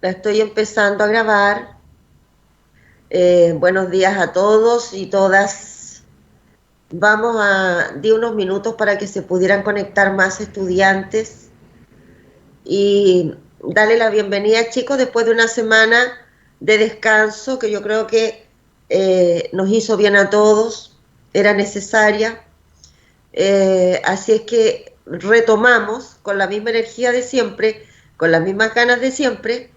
La estoy empezando a grabar. Buenos días a todos y todas. Di unos minutos para que se pudieran conectar más estudiantes y darle la bienvenida, chicos, después de una semana de descanso que yo creo que nos hizo bien a todos, era necesaria. Así es que retomamos con la misma energía de siempre, con las mismas ganas de siempre,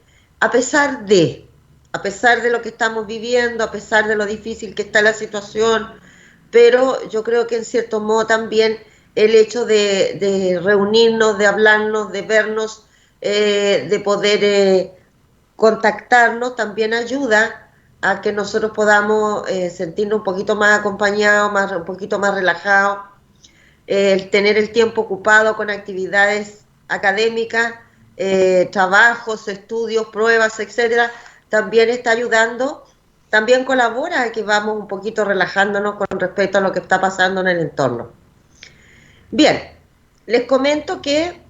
a pesar de, a pesar de lo que estamos viviendo, a pesar de lo difícil que está la situación, pero yo creo que en cierto modo también el hecho de reunirnos, de hablarnos, de vernos, de poder contactarnos, también ayuda a que nosotros podamos sentirnos un poquito más acompañados, un poquito más relajados, el tener el tiempo ocupado con actividades académicas, trabajos, estudios, pruebas, etcétera, también está ayudando, también colabora a que vamos un poquito relajándonos con respecto a lo que está pasando en el entorno. Bien, les comento que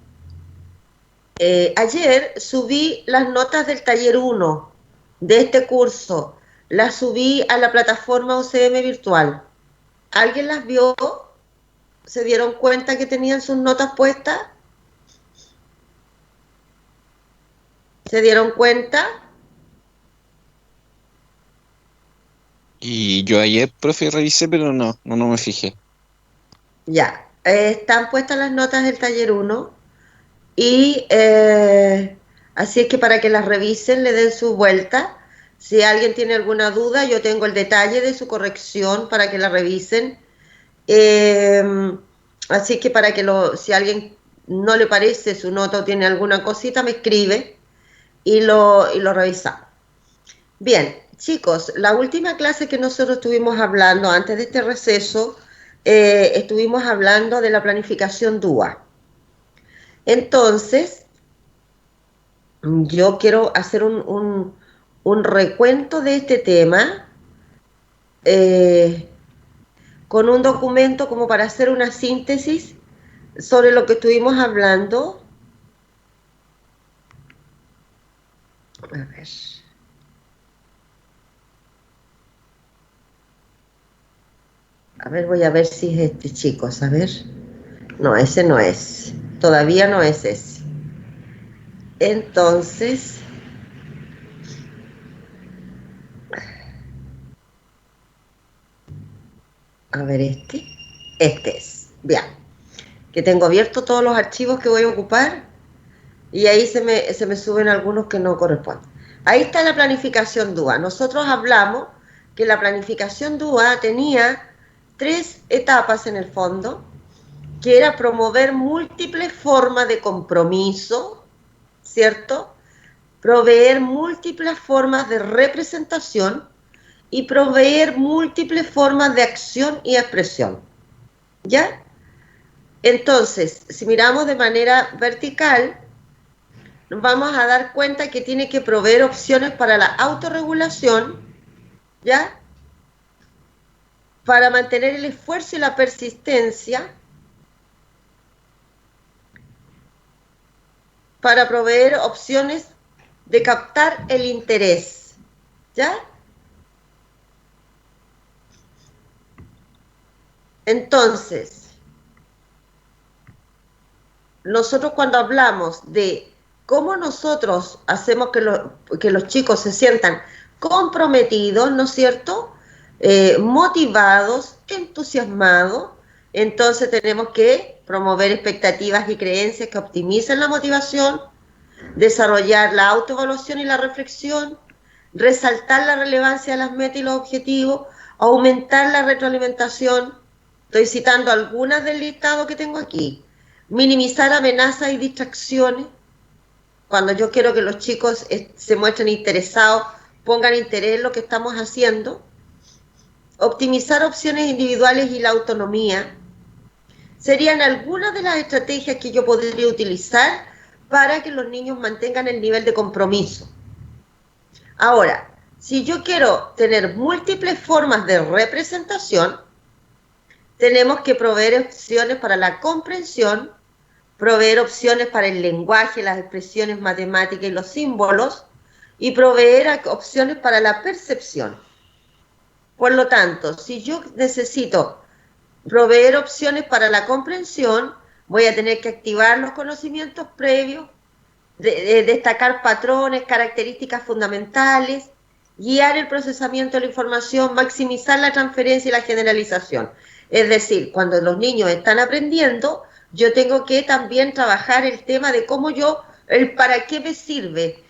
ayer subí las notas del taller 1 de este curso, las subí a la plataforma UCM virtual. ¿Alguien las vio? ¿Se dieron cuenta que tenían sus notas puestas? ¿Se dieron cuenta? Y yo ayer, profe, revisé, pero no me fijé. Ya, están puestas las notas del taller 1 y así es que para que las revisen, le den su vuelta. Si alguien tiene alguna duda, yo tengo el detalle de su corrección para que la revisen. Eh, Así que si a alguien no le parece su nota o tiene alguna cosita, me escribe y lo revisamos. Bien, chicos, la última clase que nosotros estuvimos hablando antes de este receso, estuvimos hablando de la planificación DUA. Entonces, yo quiero hacer un recuento de este tema eh, con un documento como para hacer una síntesis sobre lo que estuvimos hablando. A ver. A ver, voy a ver si es este, chicos. A ver. No, ese no es. Todavía no es ese. Entonces, a ver este. Este es. Bien. Que tengo abiertos todos los archivos que voy a ocupar y ahí se me suben algunos que no corresponden. Ahí está la planificación DUA. Nosotros hablamos que la planificación DUA tenía 3 etapas en el fondo, que era promover múltiples formas de compromiso, ¿cierto? Proveer múltiples formas de representación y proveer múltiples formas de acción y expresión. ¿Ya? Entonces, si miramos de manera vertical, nos vamos a dar cuenta que tiene que proveer opciones para la autorregulación, ¿ya? Para mantener el esfuerzo y la persistencia, para proveer opciones de captar el interés, ¿ya? Entonces, nosotros cuando hablamos de cómo nosotros hacemos que los chicos se sientan comprometidos, ¿no es cierto? Motivados, entusiasmados, entonces tenemos que promover expectativas y creencias que optimicen la motivación, desarrollar la autoevaluación y la reflexión, resaltar la relevancia de las metas y los objetivos, aumentar la retroalimentación. Estoy citando algunas del listado que tengo aquí. Minimizar amenazas y distracciones. Cuando yo quiero que los chicos se muestren interesados, pongan interés en lo que estamos haciendo. Optimizar opciones individuales y la autonomía. Serían algunas de las estrategias que yo podría utilizar para que los niños mantengan el nivel de compromiso. Ahora, si yo quiero tener múltiples formas de representación, tenemos que proveer opciones para la comprensión, proveer opciones para el lenguaje, las expresiones matemáticas y los símbolos, y proveer opciones para la percepción. Por lo tanto, si yo necesito proveer opciones para la comprensión, voy a tener que activar los conocimientos previos, destacar patrones, características fundamentales, guiar el procesamiento de la información, maximizar la transferencia y la generalización. Es decir, cuando los niños están aprendiendo, yo tengo que también trabajar el tema de cómo el para qué me sirve,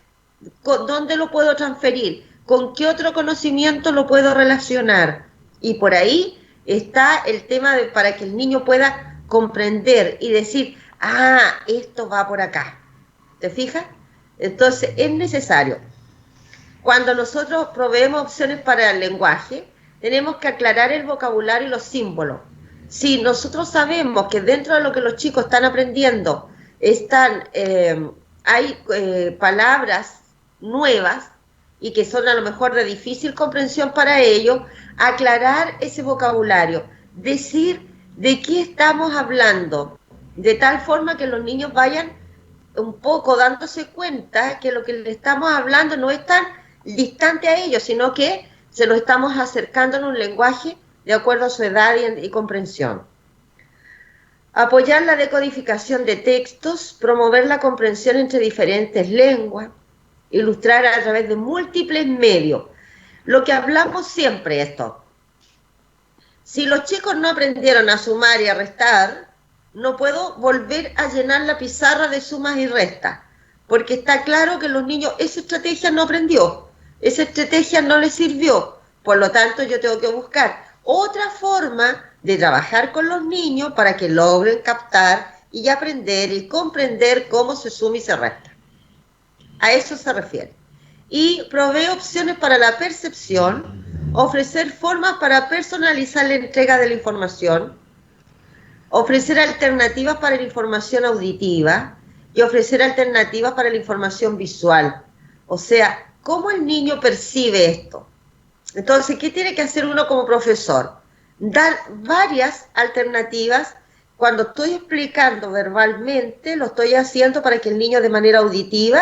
dónde lo puedo transferir, con qué otro conocimiento lo puedo relacionar. Y por ahí está el tema de para que el niño pueda comprender y decir, esto va por acá. ¿Te fijas? Entonces es necesario. Cuando nosotros proveemos opciones para el lenguaje, tenemos que aclarar el vocabulario y los símbolos. Si nosotros sabemos que dentro de lo que los chicos están aprendiendo hay palabras nuevas y que son a lo mejor de difícil comprensión para ellos, aclarar ese vocabulario, decir de qué estamos hablando, de tal forma que los niños vayan un poco dándose cuenta que lo que le estamos hablando no es tan distante a ellos, sino que se lo estamos acercando en un lenguaje de acuerdo a su edad y comprensión. Apoyar la decodificación de textos, promover la comprensión entre diferentes lenguas, ilustrar a través de múltiples medios. Lo que hablamos siempre esto. Si los chicos no aprendieron a sumar y a restar, no puedo volver a llenar la pizarra de sumas y restas, porque está claro que los niños esa estrategia no aprendió, esa estrategia no les sirvió, por lo tanto yo tengo que buscar otra forma de trabajar con los niños para que logren captar y aprender y comprender cómo se suma y se resta. A eso se refiere. Y provee opciones para la percepción, ofrecer formas para personalizar la entrega de la información, ofrecer alternativas para la información auditiva y ofrecer alternativas para la información visual. O sea, ¿cómo el niño percibe esto? Entonces, ¿qué tiene que hacer uno como profesor? Dar varias alternativas. Cuando estoy explicando verbalmente, lo estoy haciendo para que el niño de manera auditiva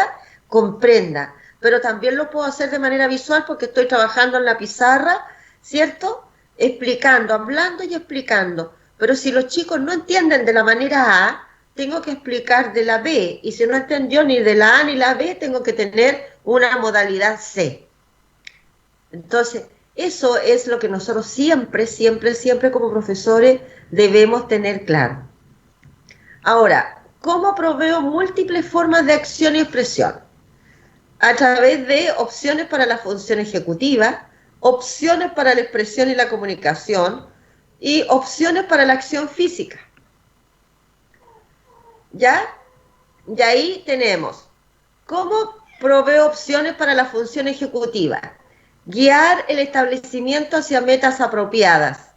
comprenda, pero también lo puedo hacer de manera visual porque estoy trabajando en la pizarra, ¿cierto? Explicando, hablando y explicando. Pero si los chicos no entienden de la manera A, tengo que explicar de la B, y si no entendió ni de la A ni la B, tengo que tener una modalidad C. Entonces, eso es lo que nosotros siempre como profesores debemos tener claro. Ahora, ¿cómo proveo múltiples formas de acción y expresión? A través de opciones para la función ejecutiva, opciones para la expresión y la comunicación, y opciones para la acción física. ¿Ya? Y ahí tenemos cómo proveo opciones para la función ejecutiva. Guiar el establecimiento hacia metas apropiadas.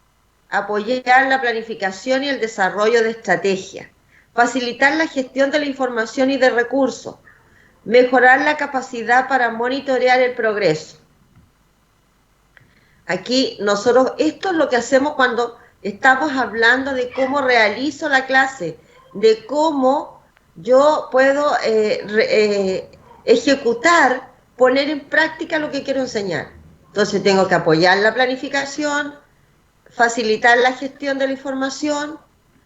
Apoyar la planificación y el desarrollo de estrategias. Facilitar la gestión de la información y de recursos. Mejorar la capacidad para monitorear el progreso. Aquí nosotros, esto es lo que hacemos cuando estamos hablando de cómo realizo la clase, de cómo yo puedo ejecutar, poner en práctica lo que quiero enseñar. Entonces tengo que apoyar la planificación, facilitar la gestión de la información,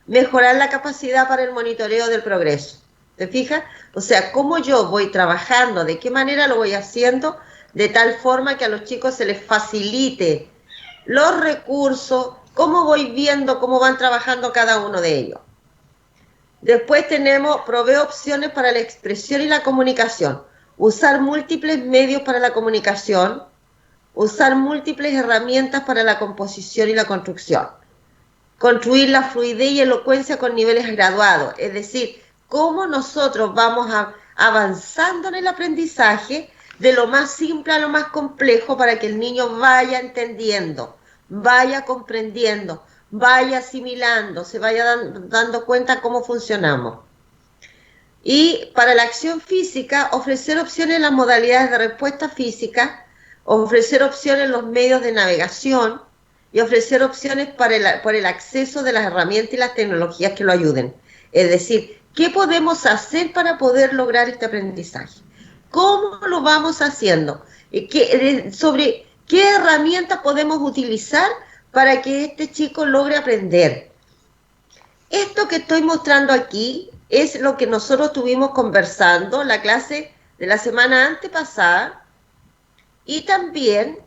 mejorar la capacidad para el monitoreo del progreso. ¿Te fijas? O sea, cómo yo voy trabajando, de qué manera lo voy haciendo, de tal forma que a los chicos se les facilite los recursos, cómo voy viendo cómo van trabajando cada uno de ellos. Después provee opciones para la expresión y la comunicación, usar múltiples medios para la comunicación, usar múltiples herramientas para la composición y la construcción, construir la fluidez y elocuencia con niveles graduados, es decir, cómo nosotros vamos avanzando en el aprendizaje de lo más simple a lo más complejo para que el niño vaya entendiendo, vaya comprendiendo, vaya asimilando, se vaya dando cuenta cómo funcionamos. Y para la acción física, ofrecer opciones en las modalidades de respuesta física, ofrecer opciones en los medios de navegación y ofrecer opciones por el acceso de las herramientas y las tecnologías que lo ayuden. Es decir, ¿qué podemos hacer para poder lograr este aprendizaje? ¿Cómo lo vamos haciendo? Sobre qué herramientas podemos utilizar para que este chico logre aprender. Esto que estoy mostrando aquí es lo que nosotros estuvimos conversando en la clase de la semana antepasada y también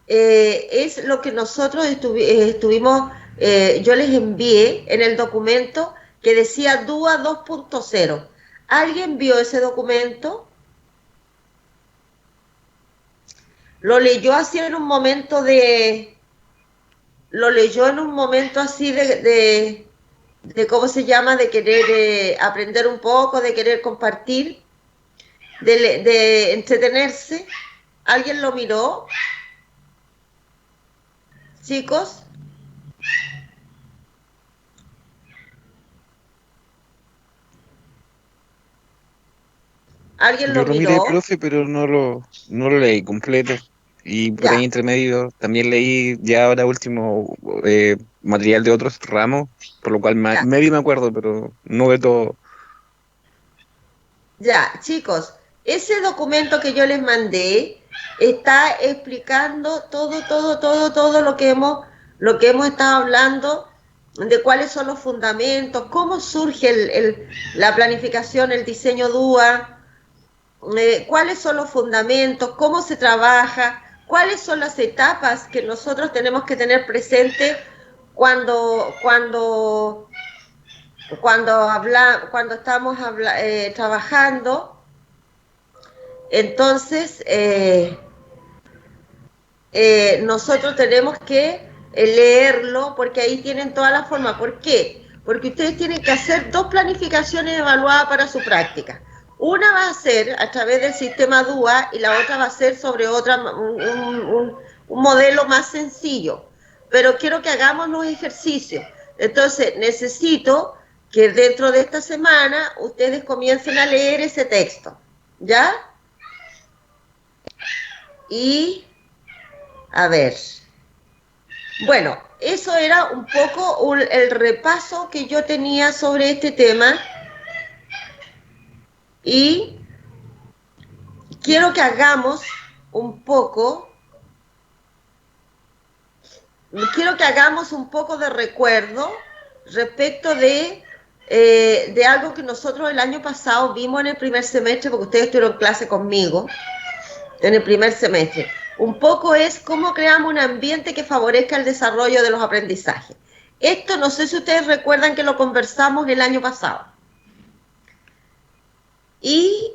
es lo que nosotros estuvimos, yo les envié en el documento que decía DUA 2.0. ¿Alguien vio ese documento? Lo leyó así en un momento lo leyó en un momento así de ¿cómo se llama? De querer aprender un poco, de querer compartir, de entretenerse. ¿Alguien lo miró, chicos? ¿Alguien Yo lo lo miré, miró? profe, pero no lo leí completo. Y por ahí Ya, entre medio también leí ya ahora último material de otros ramos, por lo cual ya, medio me acuerdo, pero no de todo. ya, chicos. Ese documento que yo les mandé está explicando todo lo que hemos estado hablando de cuáles son los fundamentos, cómo surge la planificación, el diseño DUA, cuáles son los fundamentos, cómo se trabaja, cuáles son las etapas que nosotros tenemos que tener presente cuando, cuando, cuando estamos trabajando. Entonces, nosotros tenemos que leerlo porque ahí tienen toda la forma. ¿Por qué? Porque ustedes tienen que hacer dos planificaciones evaluadas para su práctica. Una va a ser a través del sistema DUA y la otra va a ser sobre un modelo más sencillo. Pero quiero que hagamos los ejercicios. Entonces, necesito que dentro de esta semana ustedes comiencen a leer ese texto. ¿Ya? Y, a ver, bueno, eso era un poco el repaso que yo tenía sobre este tema y quiero que hagamos un poco, quiero que hagamos un poco de recuerdo respecto de algo que nosotros el año pasado vimos en el primer semestre, porque ustedes estuvieron en clase conmigo en el primer semestre. Un poco es cómo creamos un ambiente que favorezca el desarrollo de los aprendizajes. Esto no sé si ustedes recuerdan que lo conversamos el año pasado. Y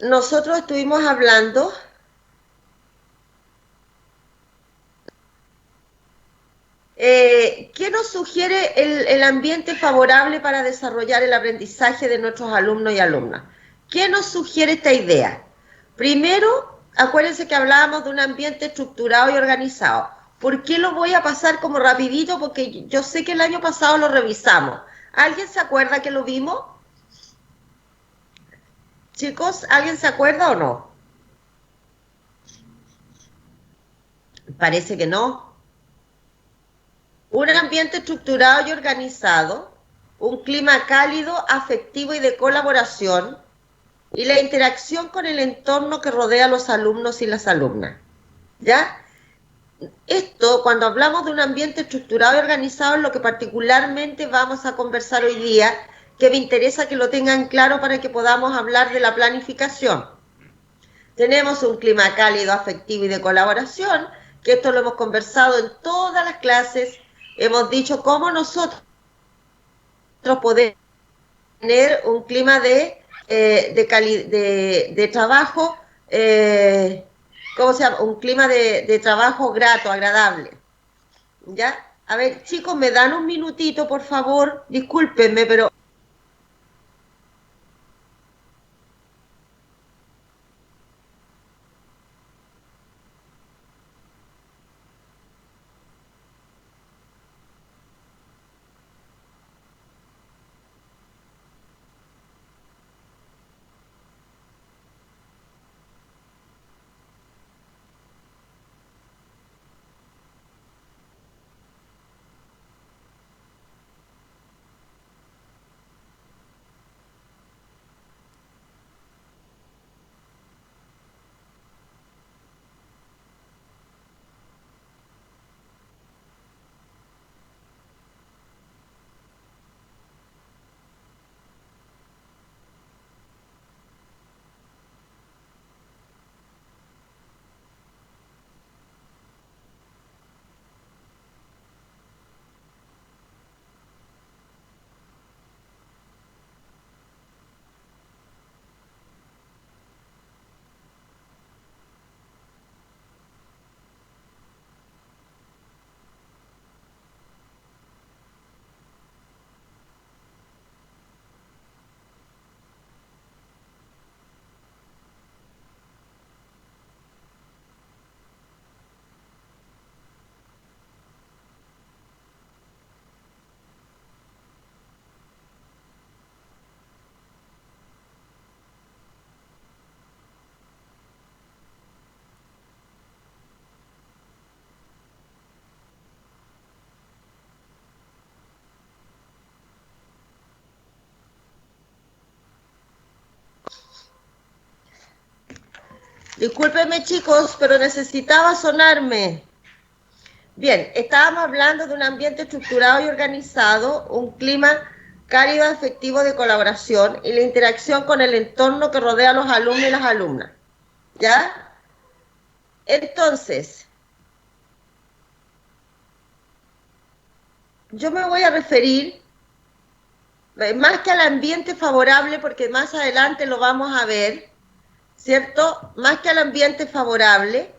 nosotros estuvimos hablando, ¿qué nos sugiere el ambiente favorable para desarrollar el aprendizaje de nuestros alumnos y alumnas? ¿Qué nos sugiere esta idea? Primero, acuérdense que hablábamos de un ambiente estructurado y organizado. ¿Por qué lo voy a pasar como rapidito? Porque yo sé que el año pasado lo revisamos. ¿Alguien se acuerda que lo vimos? Chicos, ¿alguien se acuerda o no? Parece que no. Un ambiente estructurado y organizado, un clima cálido, afectivo y de colaboración, y la interacción con el entorno que rodea a los alumnos y las alumnas. ¿Ya? Esto, cuando hablamos de un ambiente estructurado y organizado, es lo que particularmente vamos a conversar hoy día, que me interesa que lo tengan claro para que podamos hablar de la planificación. Tenemos un clima cálido, afectivo y de colaboración, que esto lo hemos conversado en todas las clases, hemos dicho cómo nosotros podemos tener un clima de trabajo, ¿cómo se llama? Un clima de trabajo grato, agradable. ¿Ya? A ver, chicos, me dan un minutito, por favor. Discúlpenme, pero Discúlpenme chicos, pero necesitaba sonarme. Bien, estábamos hablando de un ambiente estructurado y organizado, un clima cálido, efectivo de colaboración y la interacción con el entorno que rodea a los alumnos y las alumnas. ¿Ya? Entonces, yo me voy a referir más que al ambiente favorable, porque más adelante lo vamos a ver, ¿cierto? Más que al ambiente favorable,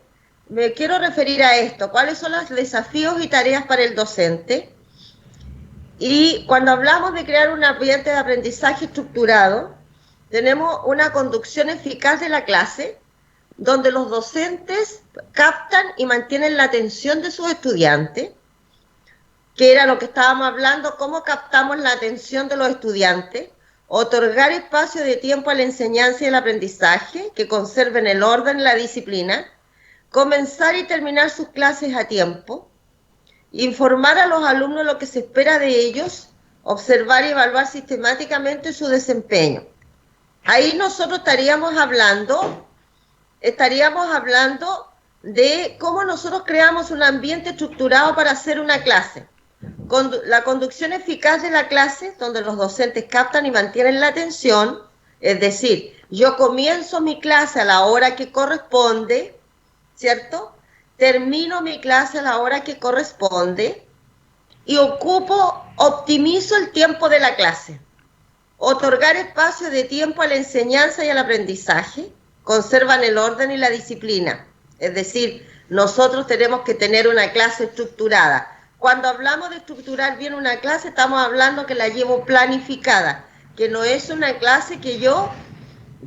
me quiero referir a esto. ¿Cuáles son los desafíos y tareas para el docente? Y cuando hablamos de crear un ambiente de aprendizaje estructurado, tenemos una conducción eficaz de la clase, donde los docentes captan y mantienen la atención de sus estudiantes, que era lo que estábamos hablando, cómo captamos la atención de los estudiantes, otorgar espacio de tiempo a la enseñanza y el aprendizaje, que conserven el orden y la disciplina, comenzar y terminar sus clases a tiempo, informar a los alumnos lo que se espera de ellos, observar y evaluar sistemáticamente su desempeño. Ahí nosotros estaríamos hablando de cómo nosotros creamos un ambiente estructurado para hacer una clase. La conducción eficaz de la clase, donde los docentes captan y mantienen la atención, es decir, yo comienzo mi clase a la hora que corresponde, ¿cierto? Termino mi clase a la hora que corresponde y optimizo el tiempo de la clase. Otorgar espacio de tiempo a la enseñanza y al aprendizaje, conservan el orden y la disciplina. Es decir, nosotros tenemos que tener una clase estructurada. Cuando hablamos de estructurar bien una clase, estamos hablando que la llevo planificada, que no es una clase que yo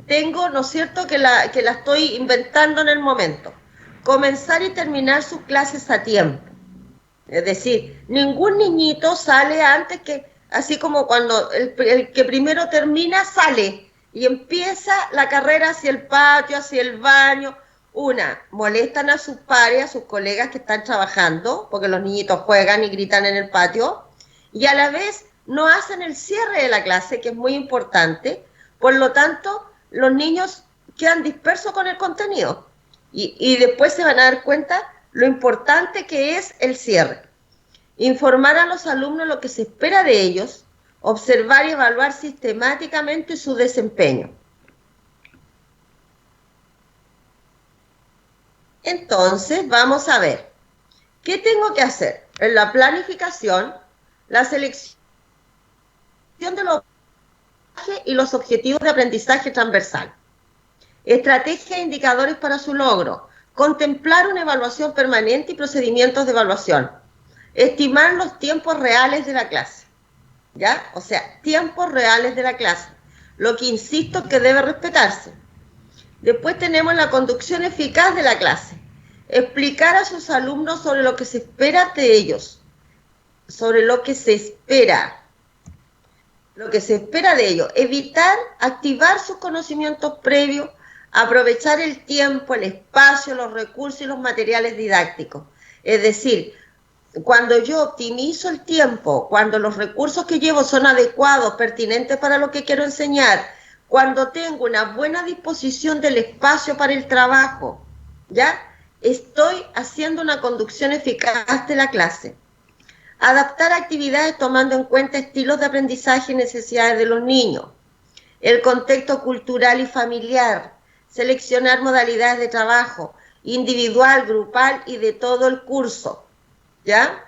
tengo, ¿no es cierto?, que la estoy inventando en el momento. Comenzar y terminar sus clases a tiempo. Es decir, ningún niñito sale antes que, así como cuando el que primero termina sale y empieza la carrera hacia el patio, hacia el baño. Molestan a sus pares, a sus colegas que están trabajando, porque los niñitos juegan y gritan en el patio, y a la vez no hacen el cierre de la clase, que es muy importante. Por lo tanto, los niños quedan dispersos con el contenido y después se van a dar cuenta lo importante que es el cierre. Informar a los alumnos lo que se espera de ellos, observar y evaluar sistemáticamente su desempeño. Entonces, vamos a ver, ¿qué tengo que hacer? En la planificación, la selección de los y los objetivos de aprendizaje transversal. Estrategias e indicadores para su logro. Contemplar una evaluación permanente y procedimientos de evaluación. Estimar los tiempos reales de la clase. ¿Ya? O sea, tiempos reales de la clase. Lo que insisto que debe respetarse. Después tenemos la conducción eficaz de la clase. Explicar a sus alumnos sobre lo que se espera de ellos. Sobre lo que se espera. Lo que se espera de ellos. Evitar activar sus conocimientos previos. Aprovechar el tiempo, el espacio, los recursos y los materiales didácticos. Es decir, cuando yo optimizo el tiempo, cuando los recursos que llevo son adecuados, pertinentes para lo que quiero enseñar, cuando tengo una buena disposición del espacio para el trabajo, ¿ya? Estoy haciendo una conducción eficaz de la clase. Adaptar actividades tomando en cuenta estilos de aprendizaje y necesidades de los niños. El contexto cultural y familiar. Seleccionar modalidades de trabajo, individual, grupal y de todo el curso, ¿ya?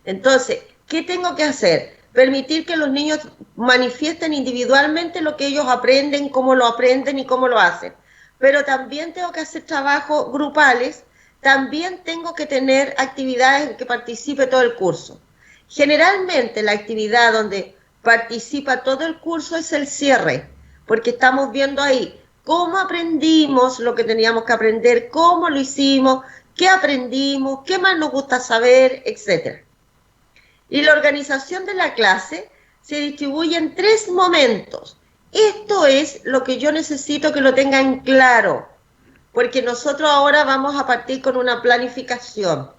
Entonces, ¿qué tengo que hacer? Permitir que los niños manifiesten individualmente lo que ellos aprenden, cómo lo aprenden y cómo lo hacen. Pero también tengo que hacer trabajos grupales, también tengo que tener actividades en que participe todo el curso. Generalmente la actividad donde participa todo el curso es el cierre, porque estamos viendo ahí cómo aprendimos lo que teníamos que aprender, cómo lo hicimos, qué aprendimos, qué más nos gusta saber, etc. Y la organización de la clase se distribuye en 3 momentos. Esto es lo que yo necesito que lo tengan claro, porque nosotros ahora vamos a partir con una planificación.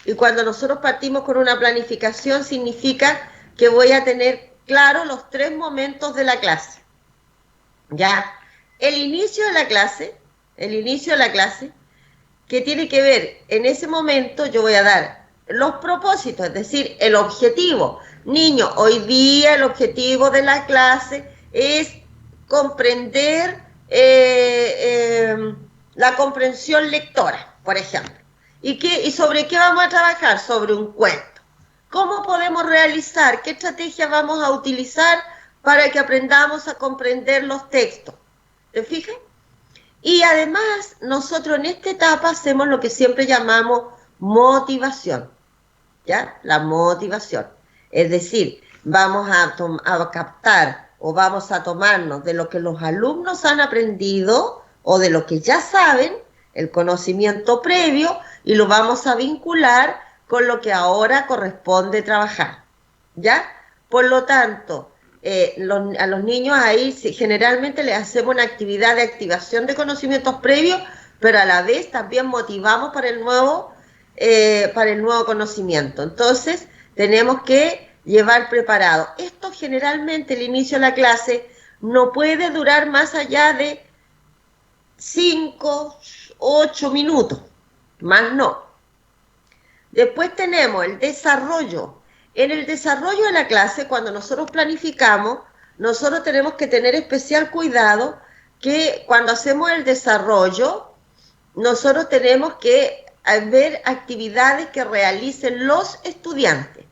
Y cuando nosotros partimos con una planificación significa que voy a tener claro los 3 momentos de la clase. ¿Ya? el inicio de la clase, que tiene que ver, en ese momento yo voy a dar los propósitos, es decir, el objetivo. Niño, hoy día el objetivo de la clase es comprender la comprensión lectora, por ejemplo. ¿Y sobre qué vamos a trabajar? Sobre un cuento. ¿Cómo podemos realizar? ¿Qué estrategias vamos a utilizar para que aprendamos a comprender los textos? ¿Te fijas? Y además, nosotros en esta etapa hacemos lo que siempre llamamos motivación, ¿ya? La motivación. Es decir, vamos a captar o vamos a tomarnos de lo que los alumnos han aprendido o de lo que ya saben, el conocimiento previo, y lo vamos a vincular con lo que ahora corresponde trabajar, ¿ya? Por lo tanto, a los niños ahí generalmente les hacemos una actividad de activación de conocimientos previos, pero a la vez también motivamos para el nuevo conocimiento. Entonces, tenemos que llevar preparado. Esto generalmente, el inicio de la clase, no puede durar más allá de 5, 8 minutos, más no. Después tenemos el desarrollo. En el desarrollo de la clase, cuando nosotros planificamos, nosotros tenemos que tener especial cuidado que cuando hacemos el desarrollo, nosotros tenemos que ver actividades que realicen los estudiantes.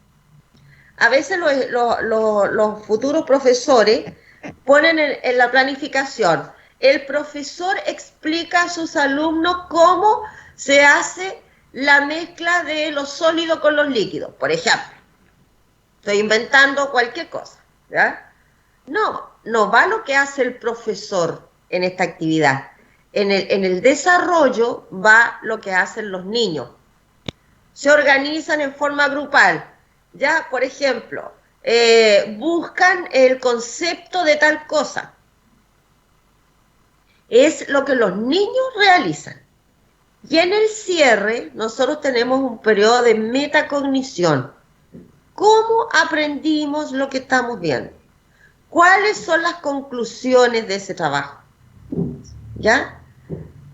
A veces los futuros profesores ponen en la planificación, el profesor explica a sus alumnos cómo se hace la mezcla de los sólidos con los líquidos, por ejemplo. Estoy inventando cualquier cosa, ¿ya? No va lo que hace el profesor en esta actividad. En el desarrollo va lo que hacen los niños. Se organizan en forma grupal, ¿ya? Por ejemplo, buscan el concepto de tal cosa. Es lo que los niños realizan. Y en el cierre, nosotros tenemos un periodo de metacognición. ¿Cómo aprendimos lo que estamos viendo? ¿Cuáles son las conclusiones de ese trabajo? ¿Ya?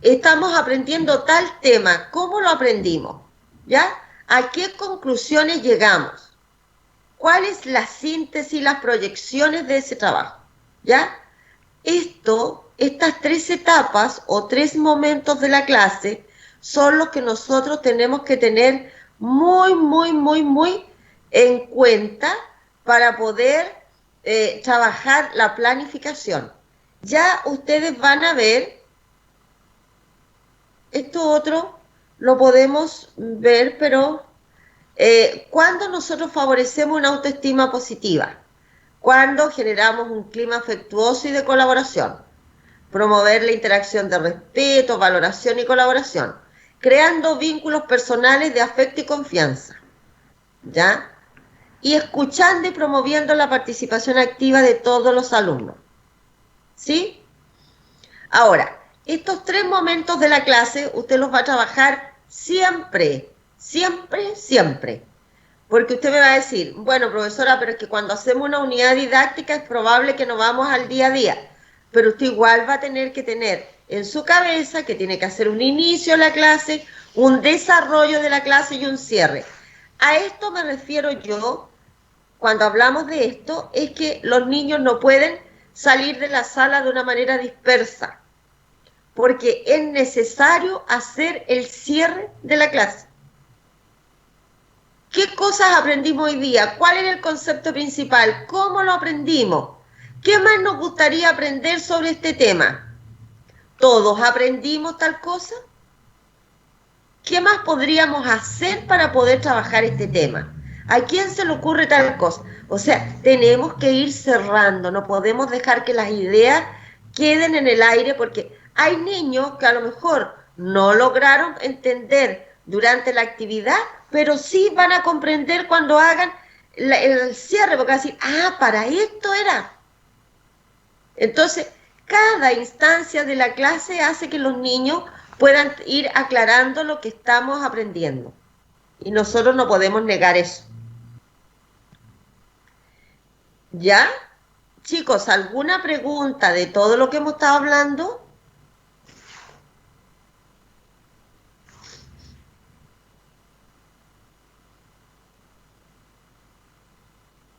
Estamos aprendiendo tal tema. ¿Cómo lo aprendimos? ¿Ya? ¿A qué conclusiones llegamos? ¿Cuál es la síntesis y las proyecciones de ese trabajo? ¿Ya? Estas 3 etapas o 3 momentos de la clase son los que nosotros tenemos que tener muy, muy, muy, muy en cuenta para poder trabajar la planificación. Ya ustedes van a ver, esto otro lo podemos ver, pero cuando nosotros favorecemos una autoestima positiva, cuando generamos un clima afectuoso y de colaboración, promover la interacción de respeto, valoración y colaboración, creando vínculos personales de afecto y confianza, ¿ya? Y escuchando y promoviendo la participación activa de todos los alumnos, ¿sí? Ahora, estos 3 momentos de la clase usted los va a trabajar siempre, siempre, siempre. Porque usted me va a decir, bueno, profesora, pero es que cuando hacemos una unidad didáctica es probable que no vamos al día a día. Pero usted igual va a tener que tener en su cabeza que tiene que hacer un inicio de la clase, un desarrollo de la clase y un cierre. A esto me refiero yo, cuando hablamos de esto, es que los niños no pueden salir de la sala de una manera dispersa, porque es necesario hacer el cierre de la clase. ¿Qué cosas aprendimos hoy día? ¿Cuál era el concepto principal? ¿Cómo lo aprendimos? ¿Qué más nos gustaría aprender sobre este tema? ¿Todos aprendimos tal cosa? ¿Qué más podríamos hacer para poder trabajar este tema? ¿A quién se le ocurre tal cosa? O sea, tenemos que ir cerrando, no podemos dejar que las ideas queden en el aire porque hay niños que a lo mejor no lograron entender durante la actividad, pero sí van a comprender cuando hagan el cierre, porque van a decir, para esto era. Entonces, cada instancia de la clase hace que los niños puedan ir aclarando lo que estamos aprendiendo. Y nosotros no podemos negar eso. ¿Ya? Chicos, ¿alguna pregunta de todo lo que hemos estado hablando?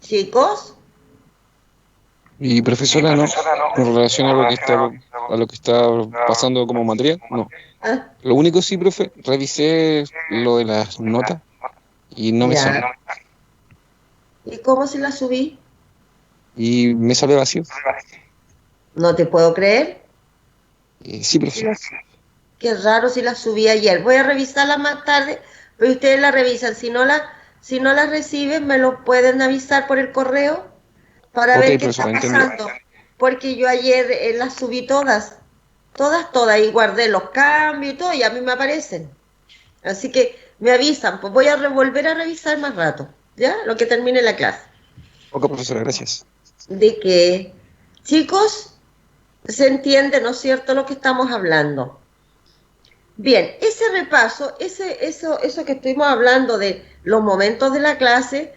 Chicos, Y profesora, no, con relación a lo que está pasando como material, no. ah, Lo único sí, profe, revisé lo de las notas y no me sale. ya. ¿Y cómo si la subí? Y me sale vacío. No te puedo creer. Sí, Si profe. las- Qué raro si la subí ayer. Voy a revisarla más tarde, pero ustedes la revisan. Si no la reciben, me lo pueden avisar por el correo para Ok, ver qué está profesora, entendido. pasando. Porque yo ayer las subí todas, todas, y guardé los cambios y todo, y a mí me aparecen. Así que me avisan, pues voy a volver a revisar más rato, ¿ya? Lo que termine la clase. Ok, profesora, gracias. De que, chicos, se entiende, ¿no es cierto?, lo que estamos hablando. Bien, ese repaso, eso que estuvimos hablando de los momentos de la clase,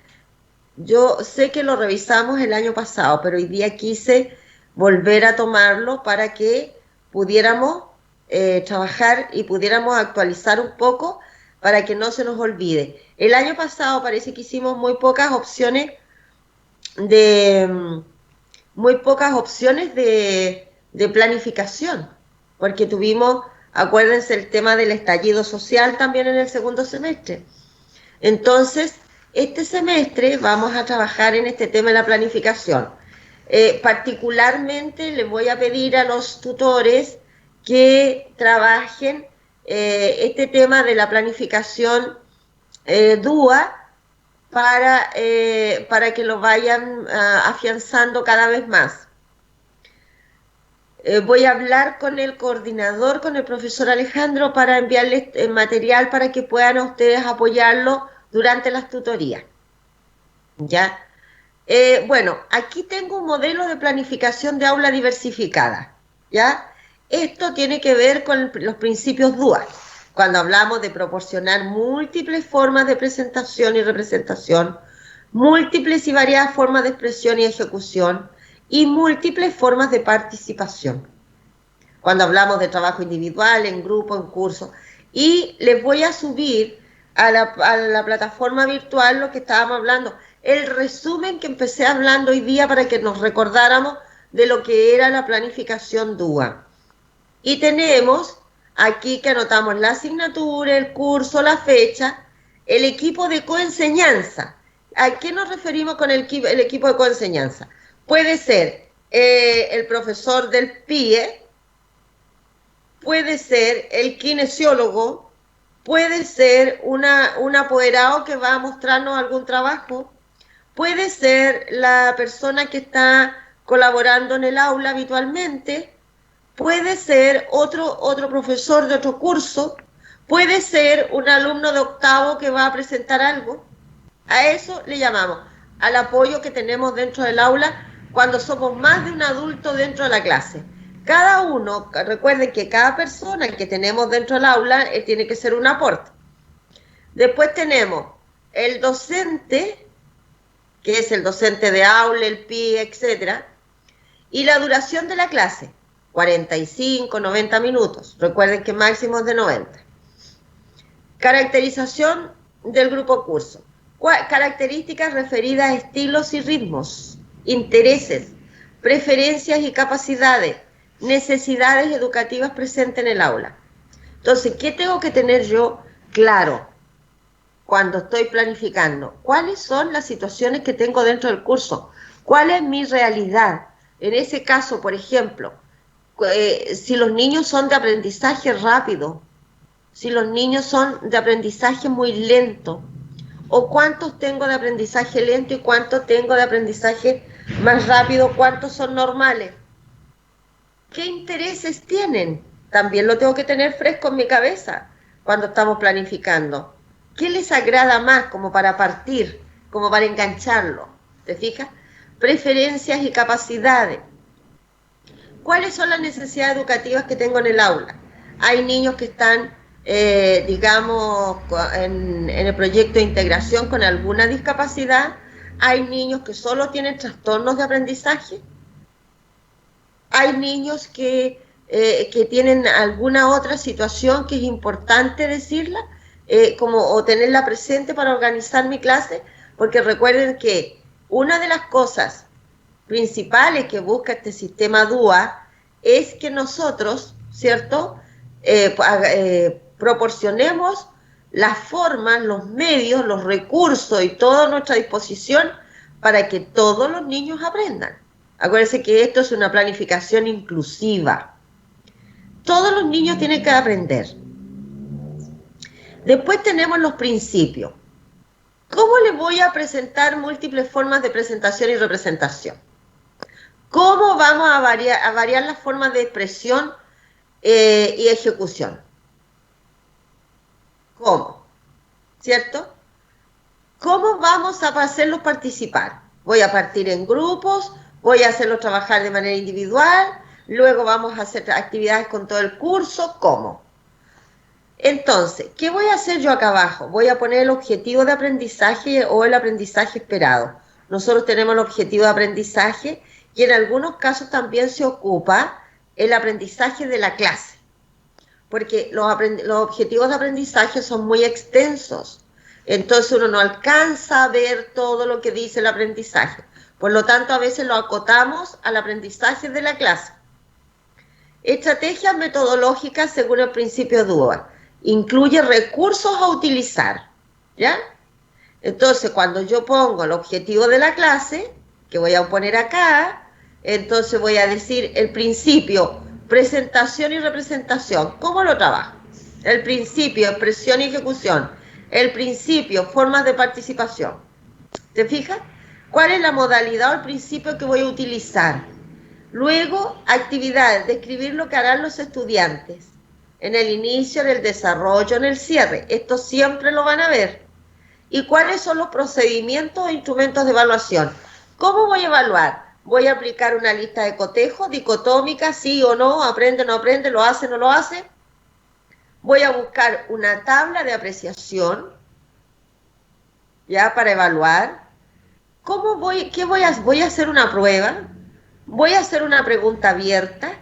yo sé que lo revisamos el año pasado, pero hoy día quise volver a tomarlo para que pudiéramos trabajar y pudiéramos actualizar un poco para que no se nos olvide. El año pasado parece que hicimos de muy pocas opciones de planificación, porque tuvimos, acuérdense, el tema del estallido social también en el segundo semestre. Entonces, este semestre vamos a trabajar en este tema de la planificación. Particularmente les voy a pedir a los tutores que trabajen este tema de la planificación DUA para que lo vayan afianzando cada vez más. Voy a hablar con el coordinador, con el profesor Alejandro, para enviarles material para que puedan ustedes apoyarlo durante las tutorías. ¿Ya? Bueno, aquí tengo un modelo de planificación de aula diversificada. ¿Ya? Esto tiene que ver con los principios DUA, cuando hablamos de proporcionar múltiples formas de presentación y representación, múltiples y variadas formas de expresión y ejecución, y múltiples formas de participación. Cuando hablamos de trabajo individual, en grupo, en curso. Y les voy a subir a la plataforma virtual lo que estábamos hablando, el resumen que empecé hablando hoy día para que nos recordáramos de lo que era la planificación DUA. Y tenemos aquí que anotamos la asignatura, el curso, la fecha, el equipo de coenseñanza. ¿A qué nos referimos con el equipo de coenseñanza? Puede ser el profesor del PIE, puede ser el kinesiólogo, puede ser un apoderado que va a mostrarnos algún trabajo, puede ser la persona que está colaborando en el aula habitualmente, puede ser otro profesor de otro curso, puede ser un alumno de octavo que va a presentar algo. A eso le llamamos al apoyo que tenemos dentro del aula cuando somos más de un adulto dentro de la clase. Cada uno, recuerden que cada persona que tenemos dentro del aula tiene que ser un aporte. Después tenemos el docente, que es el docente de aula, el PI, etcétera, y la duración de la clase, 45, 90 minutos. Recuerden que máximo es de 90. Caracterización del grupo curso. Características referidas a estilos y ritmos, intereses, preferencias y capacidades, necesidades educativas presentes en el aula. Entonces, ¿qué tengo que tener yo claro cuando estoy planificando? ¿Cuáles son las situaciones que tengo dentro del curso? ¿Cuál es mi realidad? En ese caso, por ejemplo, si los niños son de aprendizaje rápido, si los niños son de aprendizaje muy lento, o cuántos tengo de aprendizaje lento y cuántos tengo de aprendizaje más rápido, cuántos son normales. ¿Qué intereses tienen? También lo tengo que tener fresco en mi cabeza cuando estamos planificando. ¿Qué les agrada más como para partir, como para engancharlo? ¿Te fijas? Preferencias y capacidades. ¿Cuáles son las necesidades educativas que tengo en el aula? Hay niños que están, digamos, en el proyecto de integración con alguna discapacidad. Hay niños que solo tienen trastornos de aprendizaje. hay niños que tienen alguna otra situación que es importante decirla, o tenerla presente para organizar mi clase, porque recuerden que una de las cosas principales que busca este sistema DUA es que nosotros, ¿cierto?, proporcionemos las formas, los medios, los recursos y toda nuestra disposición para que todos los niños aprendan. Acuérdense que esto es una planificación inclusiva. Todos los niños tienen que aprender. Después tenemos los principios. ¿Cómo les voy a presentar múltiples formas de presentación y representación? ¿Cómo vamos a variar las formas de expresión y ejecución? ¿Cómo? ¿Cierto? ¿Cómo vamos a hacerlos participar? Voy a partir en grupos, voy a hacerlos trabajar de manera individual, luego vamos a hacer actividades con todo el curso, ¿cómo? Entonces, ¿qué voy a hacer yo acá abajo? Voy a poner el objetivo de aprendizaje o el aprendizaje esperado. Nosotros tenemos el objetivo de aprendizaje y en algunos casos también se ocupa el aprendizaje de la clase, porque los objetivos de aprendizaje son muy extensos, entonces uno no alcanza a ver todo lo que dice el aprendizaje, por lo tanto a veces lo acotamos al aprendizaje de la clase. Estrategias metodológicas según el principio DUA, incluye recursos a utilizar, ¿ya? Entonces cuando yo pongo el objetivo de la clase, que voy a poner acá, entonces voy a decir el principio, presentación y representación. ¿Cómo lo trabajo? El principio, expresión y ejecución. El principio, formas de participación. ¿Te fijas? ¿Cuál es la modalidad o el principio que voy a utilizar? Luego, actividades, describir lo que harán los estudiantes en el inicio, en el desarrollo, en el cierre. Esto siempre lo van a ver. ¿Y cuáles son los procedimientos e instrumentos de evaluación? ¿Cómo voy a evaluar? Voy a aplicar una lista de cotejo, dicotómica, sí o no, aprende o no aprende, lo hace o no lo hace. Voy a buscar una tabla de apreciación, ya, para evaluar. ¿Voy a hacer una prueba? ¿Voy a hacer una pregunta abierta?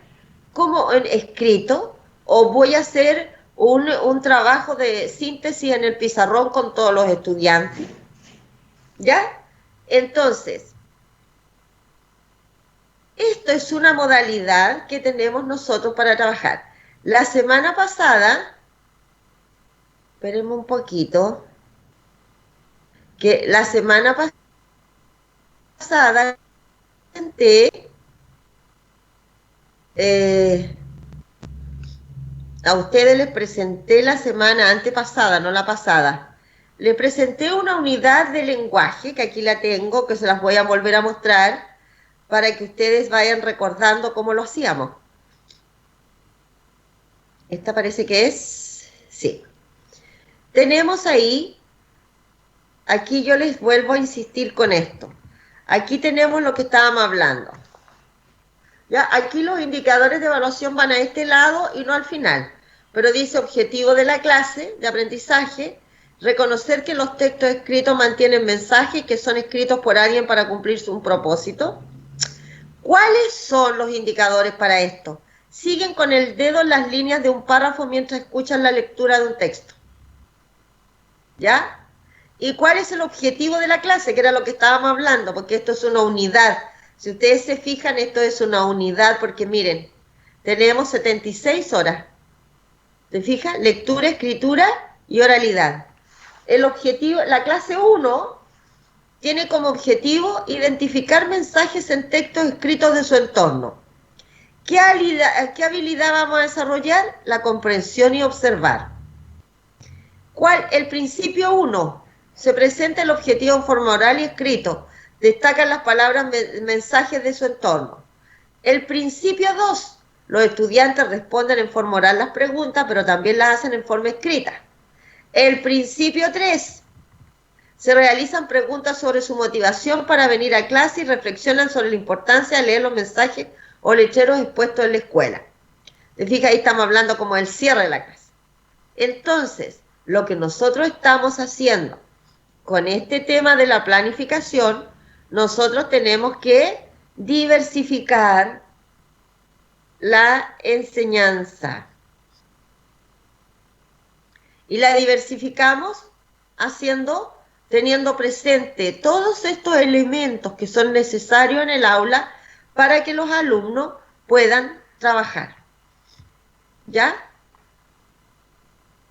¿Cómo escrito? ¿O voy a hacer un trabajo de síntesis en el pizarrón con todos los estudiantes? ¿Ya? Entonces, esto es una modalidad que tenemos nosotros para trabajar. La semana pasada, espérenme un poquito, que la semana pasada a ustedes les presenté la semana antepasada, no la pasada, les presenté una unidad de lenguaje, que aquí la tengo, que se las voy a volver a mostrar, para que ustedes vayan recordando cómo lo hacíamos. Esta parece que es, sí. Tenemos ahí, aquí yo les vuelvo a insistir con esto. Aquí tenemos lo que estábamos hablando. ¿Ya? Aquí los indicadores de evaluación van a este lado y no al final. Pero dice objetivo de la clase de aprendizaje, reconocer que los textos escritos mantienen mensajes que son escritos por alguien para cumplir un propósito. ¿Cuáles son los indicadores para esto? Siguen con el dedo en las líneas de un párrafo mientras escuchan la lectura de un texto. ¿Ya? ¿Y cuál es el objetivo de la clase? Que era lo que estábamos hablando, porque esto es una unidad. Si ustedes se fijan, esto es una unidad, porque miren, tenemos 76 horas. ¿Te fijas? Lectura, escritura y oralidad. El objetivo, la clase 1 tiene como objetivo identificar mensajes en textos escritos de su entorno. ¿Qué habilidad vamos a desarrollar? La comprensión y observar. El principio 1, se presenta el objetivo en forma oral y escrito. Destacan las palabras mensajes de su entorno. El principio 2, los estudiantes responden en forma oral las preguntas, pero también las hacen en forma escrita. El principio 3, se realizan preguntas sobre su motivación para venir a clase y reflexionan sobre la importancia de leer los mensajes o letreros expuestos en la escuela. ¿Te fijas? Ahí estamos hablando como del cierre de la clase. Entonces, lo que nosotros estamos haciendo con este tema de la planificación, nosotros tenemos que diversificar la enseñanza. Y la diversificamos teniendo presente todos estos elementos que son necesarios en el aula para que los alumnos puedan trabajar. ¿Ya?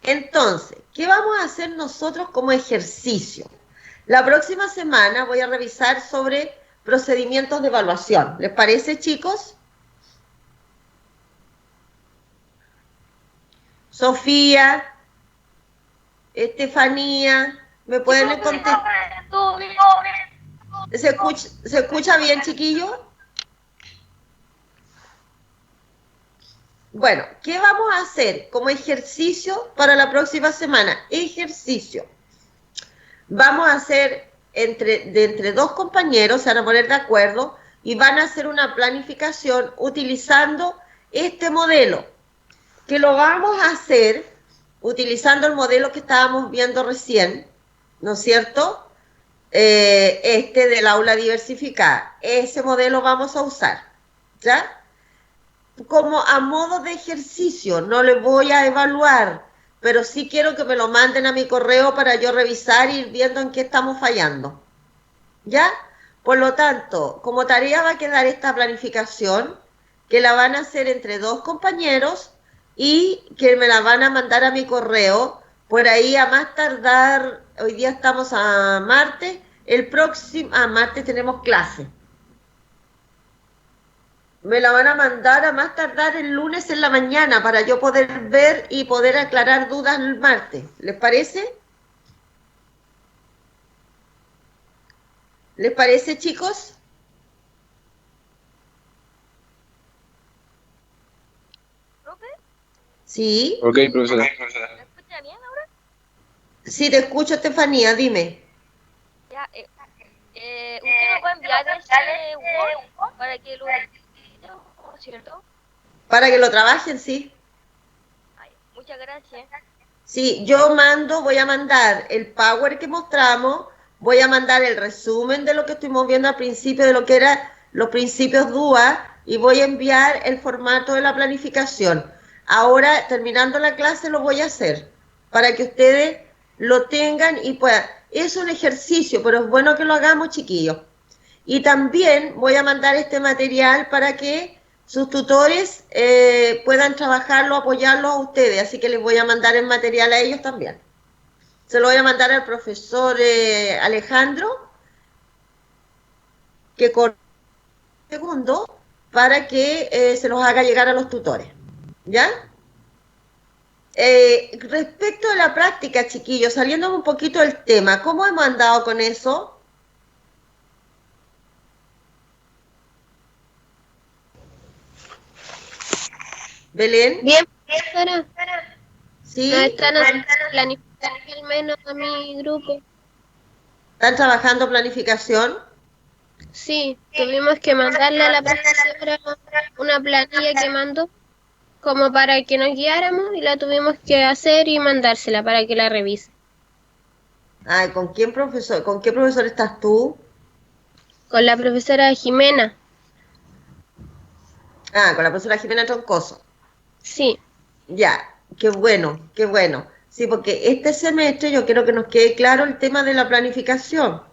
Entonces, ¿qué vamos a hacer nosotros como ejercicio? La próxima semana voy a revisar sobre procedimientos de evaluación. ¿Les parece, chicos? Sofía, Estefanía, ¿me pueden contestar? ¿Se escucha bien, chiquillo? Bueno, ¿qué vamos a hacer como ejercicio para la próxima semana? Ejercicio. Vamos a hacer entre dos compañeros, se van a poner de acuerdo y van a hacer una planificación utilizando este modelo, que lo vamos a hacer utilizando el modelo que estábamos viendo recién, ¿no es cierto? Este del aula diversificada. Ese modelo vamos a usar, ¿ya? Como a modo de ejercicio, no le voy a evaluar, pero sí quiero que me lo manden a mi correo para yo revisar y ir viendo en qué estamos fallando. ¿Ya? Por lo tanto, como tarea va a quedar esta planificación, que la van a hacer entre dos compañeros y que me la van a mandar a mi correo, por ahí a más tardar, hoy día estamos a martes, martes tenemos clase. Me la van a mandar a más tardar el lunes en la mañana para yo poder ver y poder aclarar dudas el martes. ¿Les parece? ¿Les parece, chicos? ¿Profe? Sí. Ok, profesora. ¿Me escucha bien ahora? Sí, te escucho, Estefanía, dime. Ya, ¿usted me puede enviar ese Word para que lo edite, ¿cierto? Para que lo trabajen, sí. Ay, muchas gracias. Sí, voy a mandar el Power que mostramos, voy a mandar el resumen de lo que estuvimos viendo al principio, de lo que eran los principios DUA, y voy a enviar el formato de la planificación. Ahora, terminando la clase, lo voy a hacer para que ustedes lo tengan y puedan. Es un ejercicio, pero es bueno que lo hagamos, chiquillos. Y también voy a mandar este material para que sus tutores puedan trabajarlo, apoyarlo a ustedes. Así que les voy a mandar el material a ellos también. Se lo voy a mandar al profesor Alejandro, que con segundo, para que se los haga llegar a los tutores. ¿Ya? Respecto a la práctica, chiquillos, saliendo un poquito del tema, ¿cómo hemos andado con eso? Belén, Bien, profesora, ¿sí? nos están haciendo planificar al menos a mi grupo. ¿Están trabajando planificación? Sí, tuvimos que mandarle a la profesora una planilla que mandó como para que nos guiáramos y la tuvimos que hacer y mandársela para que la revise. Ay, ¿con qué profesor estás tú? Con la profesora Jimena, Ah, con la profesora Jimena Troncoso. sí, Ya, qué bueno, qué bueno. Sí, porque este semestre yo quiero que nos quede claro el tema de la planificación.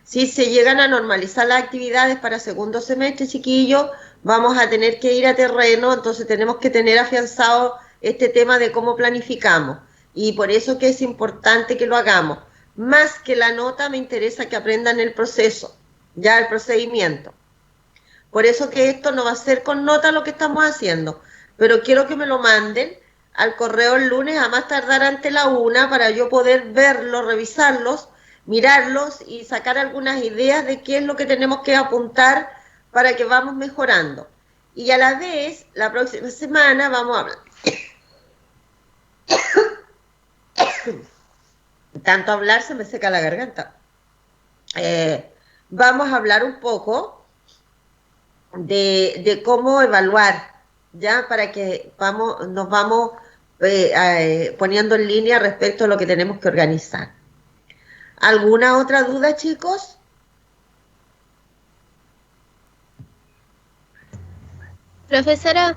Si se llegan a normalizar las actividades para segundo semestre, chiquillos, vamos a tener que ir a terreno, entonces tenemos que tener afianzado este tema de cómo planificamos. Y por eso que es importante que lo hagamos. Más que la nota, me interesa que aprendan el proceso, ya el procedimiento. Por eso que esto no va a ser con nota lo que estamos haciendo, pero quiero que me lo manden al correo el lunes a más tardar ante la 1 para yo poder verlos, revisarlos, mirarlos y sacar algunas ideas de qué es lo que tenemos que apuntar para que vamos mejorando. Y a la vez, la próxima semana vamos a hablar. Tanto hablar se me seca la garganta. Vamos a hablar un poco de cómo evaluar, ya para que nos vamos poniendo en línea respecto a lo que tenemos que organizar. ¿Alguna otra duda, chicos? Profesora,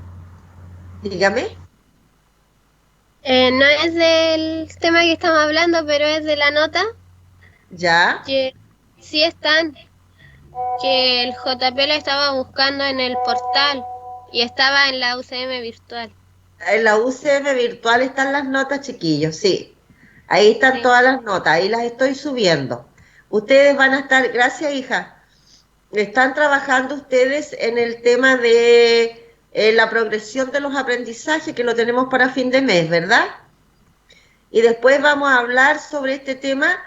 Dígame. no es del tema que estamos hablando, pero es de la nota ¿Ya? que sí están, que el JP la estaba buscando en el portal y estaba en la UCM virtual. En la UCM virtual están las notas, chiquillos, sí. Ahí están Sí. todas las notas, ahí las estoy subiendo. Ustedes van a estar, gracias hija, están trabajando ustedes en el tema de la progresión de los aprendizajes, que lo tenemos para fin de mes, ¿verdad? Y después vamos a hablar sobre este tema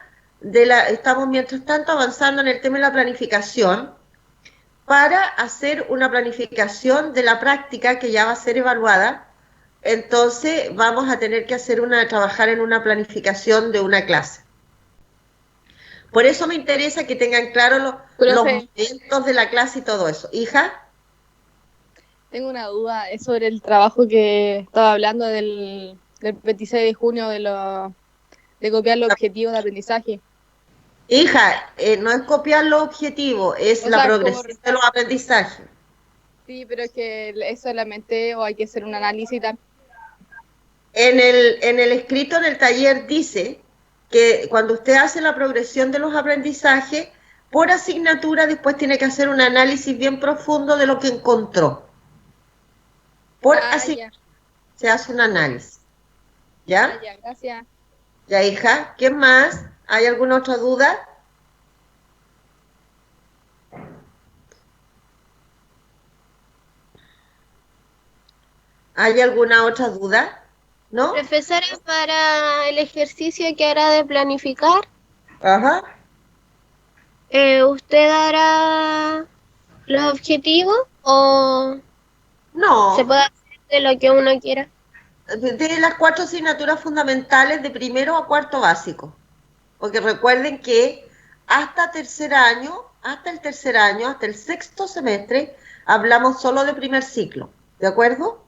estamos mientras tanto avanzando en el tema de la planificación para hacer una planificación de la práctica que ya va a ser evaluada. Entonces vamos a tener que trabajar en una planificación de una clase. Por eso me interesa que tengan claro los Profe, momentos de la clase y todo eso. Hija, tengo una duda, es sobre el trabajo que estaba hablando del 26 de junio de copiar los objetivos de aprendizaje. no es copiar los objetivos, es O la sea, progresión de los aprendizajes. sí, pero es que es solamente o hay que hacer un análisis y tal. En el escrito en el taller dice que cuando usted hace la progresión de los aprendizajes, por asignatura después tiene que hacer un análisis bien profundo de lo que encontró. Por asignatura se hace un análisis. ¿Ya? Ya, gracias. Ya, hija. ¿Qué más? ¿Hay alguna otra duda? ¿Hay alguna otra duda? ¿No? Profesora, para el ejercicio que hará de planificar, Ajá. ¿usted hará los objetivos o No. se puede hacer de lo que uno quiera? De las 4 asignaturas fundamentales de primero a cuarto básico. Porque recuerden que hasta el tercer año, hasta el sexto semestre, hablamos solo de primer ciclo, ¿de acuerdo?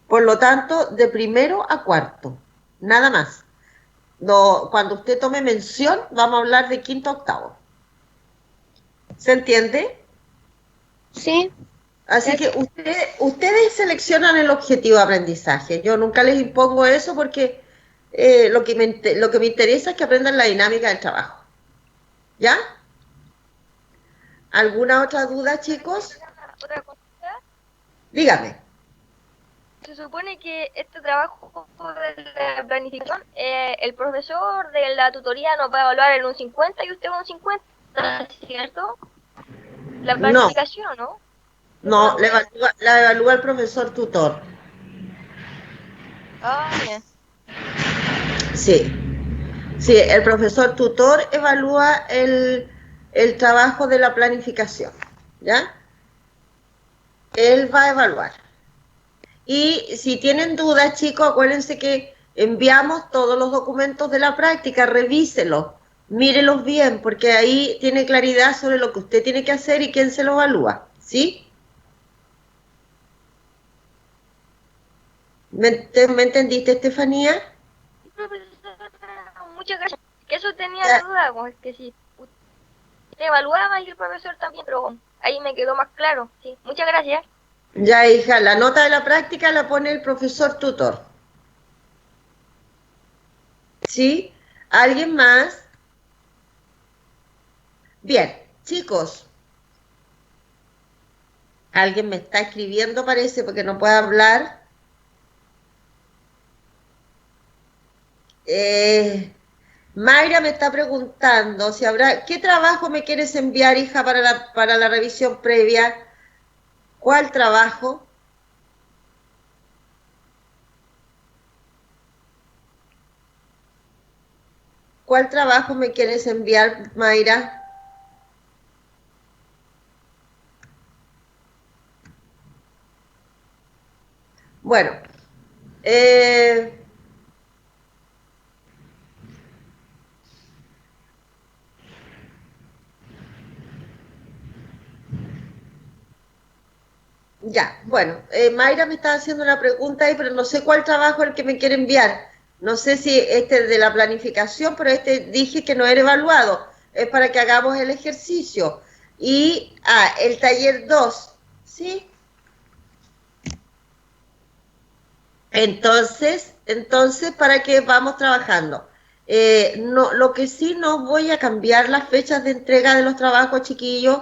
Por lo tanto, de primero a cuarto, nada más. No, cuando usted tome mención, vamos a hablar de quinto a octavo. ¿Se entiende? Sí. Así que ustedes seleccionan el objetivo de aprendizaje. Yo nunca les impongo eso porque lo que me interesa es que aprendan la dinámica del trabajo. ¿Ya? ¿Alguna otra duda, chicos? Otra cosa, Dígame. se supone que este trabajo de la planificación, el profesor de la tutoría nos va a evaluar en un 50 y usted un 50, ¿cierto? La planificación, ¿no? No, la evalúa el profesor tutor. Ah, bien. Sí. Sí, el profesor tutor evalúa el trabajo de la planificación. ¿Ya? Él va a evaluar. Y si tienen dudas, chicos, acuérdense que enviamos todos los documentos de la práctica, revíselos, mírelos bien, porque ahí tiene claridad sobre lo que usted tiene que hacer y quién se lo evalúa, ¿sí? ¿Me entendiste, Estefanía? Muchas gracias. Que eso tenía duda, pues, que si usted evaluaba y el profesor también, pero ahí me quedó más claro. Sí, muchas gracias. Ya, hija, la nota de la práctica la pone el profesor tutor. ¿Sí? ¿Alguien más? Bien, chicos. Alguien me está escribiendo, parece, porque no puede hablar. Mayra me está preguntando si habrá... ¿Qué trabajo me quieres enviar, hija, para la revisión previa? ¿Cuál trabajo? ¿Cuál trabajo me quieres enviar, Mayra? Bueno, ya, bueno, Mayra me está haciendo una pregunta ahí, pero no sé cuál trabajo es el que me quiere enviar. No sé si este es de la planificación, pero dije que no era evaluado. Es para que hagamos el ejercicio. Y, el taller 2, ¿sí? Entonces, ¿para qué vamos trabajando? No, lo que sí, no voy a cambiar las fechas de entrega de los trabajos, chiquillos,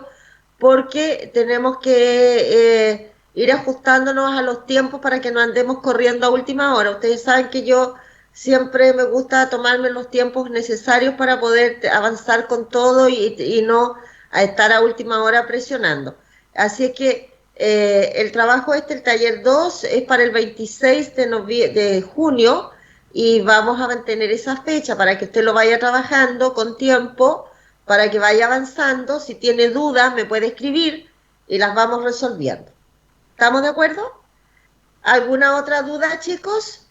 porque tenemos que ir ajustándonos a los tiempos para que no andemos corriendo a última hora. Ustedes saben que yo siempre me gusta tomarme los tiempos necesarios para poder avanzar con todo y no a estar a última hora presionando. Así es que el trabajo el taller 2, es para el 26 de junio, y vamos a mantener esa fecha para que usted lo vaya trabajando con tiempo, para que vaya avanzando. Si tiene dudas, me puede escribir y las vamos resolviendo. ¿Estamos de acuerdo? ¿Alguna otra duda, chicos?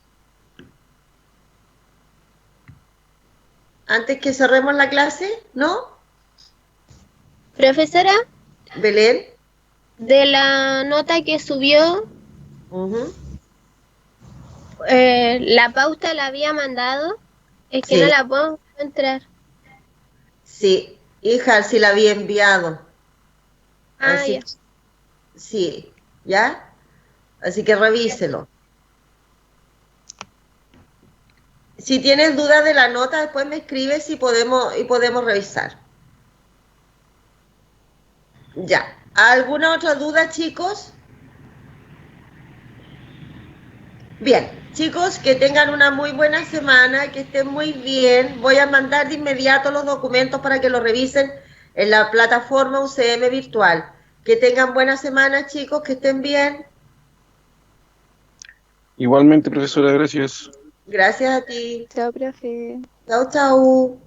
Antes que cerremos la clase, ¿no? Profesora, Belén. de la nota que subió, la pauta la había mandado, es que Sí. no la puedo encontrar. Sí, hija, sí la había enviado. Así, Ya. sí, ¿ya? Así que revíselo. Si tienes dudas de la nota, después me escribes y podemos revisar. Ya. ¿Alguna otra duda, chicos? Bien, chicos, que tengan una muy buena semana, que estén muy bien. Voy a mandar de inmediato los documentos para que los revisen en la plataforma UCM virtual. Que tengan buena semana, chicos, que estén bien. Igualmente, profesora, gracias. Gracias a ti. Chao, profe. Chau, chau.